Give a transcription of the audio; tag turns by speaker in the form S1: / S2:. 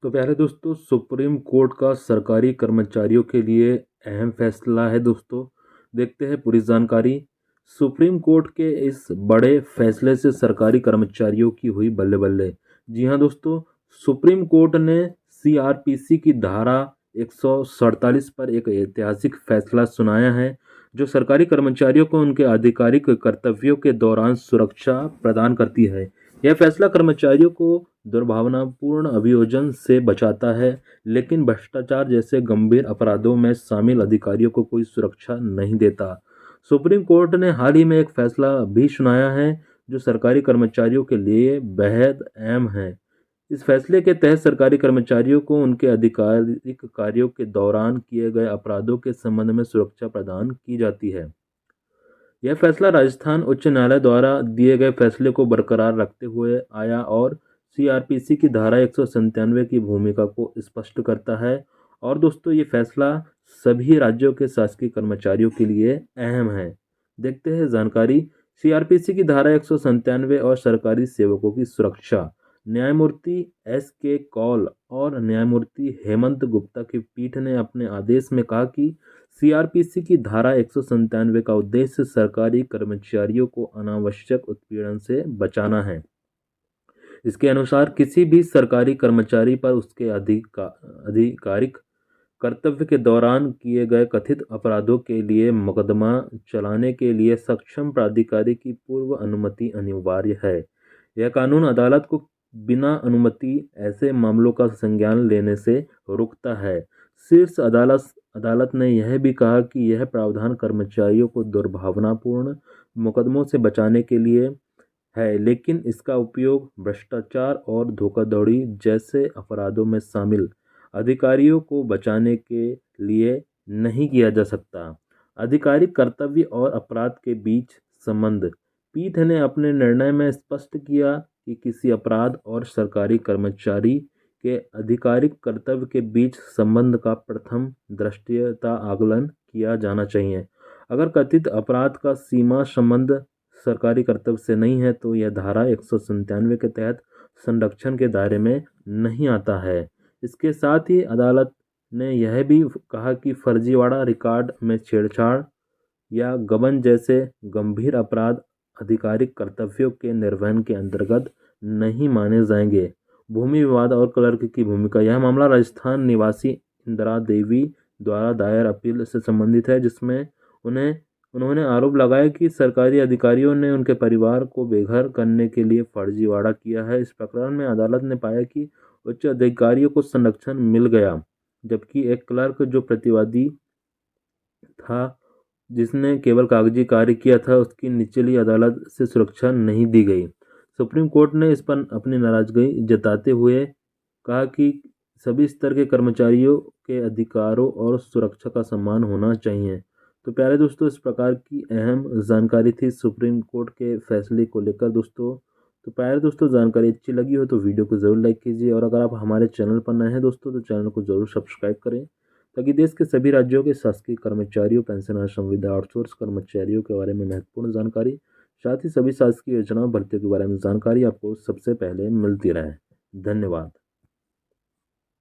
S1: तो प्यारे दोस्तों, सुप्रीम कोर्ट का सरकारी कर्मचारियों के लिए अहम फैसला है दोस्तों। देखते हैं पूरी जानकारी। सुप्रीम कोर्ट के इस बड़े फैसले से सरकारी कर्मचारियों की हुई बल्ले बल्ले। जी हाँ दोस्तों, सुप्रीम कोर्ट ने सीआरपीसी की धारा 147 पर एक ऐतिहासिक फैसला सुनाया है, जो सरकारी कर्मचारियों को उनके आधिकारिक कर्तव्यों के दौरान सुरक्षा प्रदान करती है। यह फैसला कर्मचारियों को दुर्भावनापूर्ण अभियोजन से बचाता है, लेकिन भ्रष्टाचार जैसे गंभीर अपराधों में शामिल अधिकारियों को कोई सुरक्षा नहीं देता। सुप्रीम कोर्ट ने हाल ही में एक फैसला भी सुनाया है, जो सरकारी कर्मचारियों के लिए बेहद अहम है। इस फैसले के तहत सरकारी कर्मचारियों को उनके आधिकारिक कार्यों के दौरान किए गए अपराधों के संबंध में सुरक्षा प्रदान की जाती है। यह फैसला राजस्थान उच्च न्यायालय द्वारा दिए गए फैसले को बरकरार रखते हुए आया और सीआरपीसी की धारा 197 की भूमिका को स्पष्ट करता है। और दोस्तों, ये फैसला सभी राज्यों के शासकीय कर्मचारियों के लिए अहम है। देखते हैं जानकारी। सीआरपीसी की धारा 197 और सरकारी सेवकों की सुरक्षा। न्यायमूर्ति एस के कौल और न्यायमूर्ति हेमंत गुप्ता की पीठ ने अपने आदेश में कहा कि सीआरपीसी की धारा 197 का उद्देश्य सरकारी कर्मचारियों को अनावश्यक उत्पीड़न से बचाना है। इसके अनुसार किसी भी सरकारी कर्मचारी पर उसके आधिकारिक कर्तव्य के दौरान किए गए कथित अपराधों के लिए मुकदमा चलाने के लिए सक्षम प्राधिकारी की पूर्व अनुमति अनिवार्य है। यह कानून अदालत को बिना अनुमति ऐसे मामलों का संज्ञान लेने से रोकता है। शीर्ष अदालत ने यह भी कहा कि यह प्रावधान कर्मचारियों को दुर्भावनापूर्ण मुकदमों से बचाने के लिए है, लेकिन इसका उपयोग भ्रष्टाचार और धोखाधड़ी जैसे अपराधों में शामिल अधिकारियों को बचाने के लिए नहीं किया जा सकता। आधिकारिक कर्तव्य और अपराध के बीच संबंध। पीठ ने अपने निर्णय में स्पष्ट किया कि किसी अपराध और सरकारी कर्मचारी के आधिकारिक कर्तव्य के बीच संबंध का प्रथम दृष्टया आकलन किया जाना चाहिए। अगर कथित अपराध का सीमा संबंध सरकारी कर्तव्य से नहीं है, तो यह धारा 197 के तहत संरक्षण के दायरे में नहीं आता है। इसके साथ ही अदालत ने यह भी कहा कि फर्जीवाड़ा, रिकॉर्ड में छेड़छाड़ या गबन जैसे गंभीर अपराध आधिकारिक कर्तव्यों के निर्वहन के अंतर्गत नहीं माने जाएंगे। भूमि विवाद और क्लर्क की भूमिका। यह मामला राजस्थान निवासी इंदिरा देवी द्वारा दायर अपील से संबंधित है, जिसमें उन्होंने आरोप लगाया कि सरकारी अधिकारियों ने उनके परिवार को बेघर करने के लिए फर्जीवाड़ा किया है। इस प्रकरण में अदालत ने पाया कि उच्च अधिकारियों को संरक्षण मिल गया, जबकि एक क्लर्क जो प्रतिवादी था, जिसने केवल कागजी कार्य किया था, उसकी निचली अदालत से सुरक्षा नहीं दी गई। सुप्रीम कोर्ट ने इस पर अपनी नाराजगी जताते हुए कहा कि सभी स्तर के कर्मचारियों के अधिकारों और सुरक्षा का सम्मान होना चाहिए। तो प्यारे दोस्तों, इस प्रकार की अहम जानकारी थी सुप्रीम कोर्ट के फैसले को लेकर दोस्तों। तो प्यारे दोस्तों, जानकारी अच्छी लगी हो तो वीडियो को ज़रूर लाइक कीजिए, और अगर आप हमारे चैनल पर नए हैं दोस्तों, तो चैनल को ज़रूर सब्सक्राइब करें, ताकि देश के सभी राज्यों के शासकीय कर्मचारियों, पेंशनर, संविदा, आउटसोर्स कर्मचारियों के बारे में महत्वपूर्ण जानकारी, साथ ही सभी शासकीय योजनाओं, भर्तियों के बारे में जानकारी आपको सबसे पहले मिलती रहे। धन्यवाद।